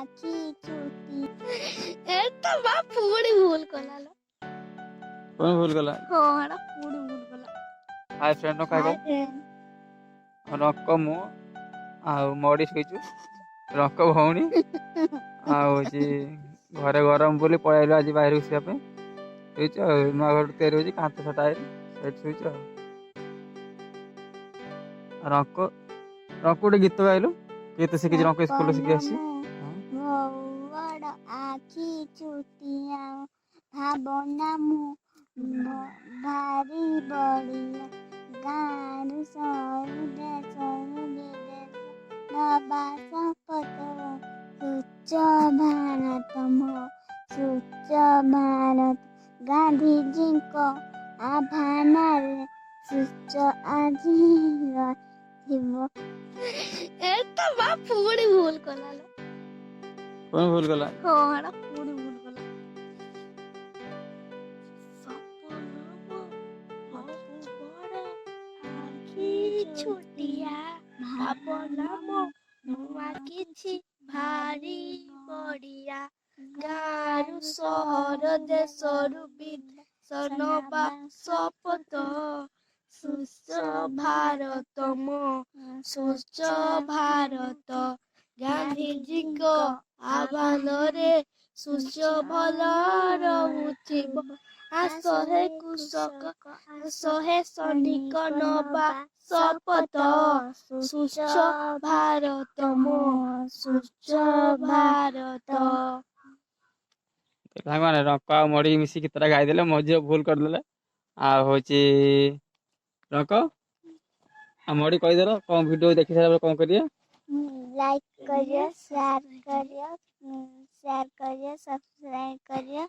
आखी छुटी ए तो बा पूरी भूल कला लो कौन भूल गला होड़ा पूरी भूल कला हाय फ्रेंड नो कागो रंक मु आ मडी शोइचु रंक भौणी आ होची घरे गरम बोली पळाइलो आज बाहर उसिया पे शोइचु नुआ घर तैयारी होची कांत छटा है सेट शोइचु रंक रंक गीत गाइलु गीत शिखी रंक स्कूल शिखी आसी बड़ आखी छुटिया भावना मु भारी बड़िया गारू सरू देश विदेश नबा शपथ स्वच्छ भारत स्वच्छ भारत गांधी जी को आह्वान स्वच्छ आज तो बा पूरी भूल कला लो कौन भूल गला होड़ा पूरी भूल कला छुटिया भावना नुआ किछि भारी बड़िया गारू सहर देशरू विदेश नबा शपथ स्वच्छ भारत स्वच्छ भारत गांधी जी को आह्वान रे स्वच्छ भल रहुथिब आसहे कृषक आसहे सैनिक नबा शपथ स्वच्छ भारत स्वच्छ भारत माने रंक आ मडी मिसी कितरा गाई देले मझे भूल कर देले आ होची रंक आ मडी कहि देलो कोन वीडियो देखि सारा कोन करिए लाइक करिए शेयर करिए सब्सक्राइब करिए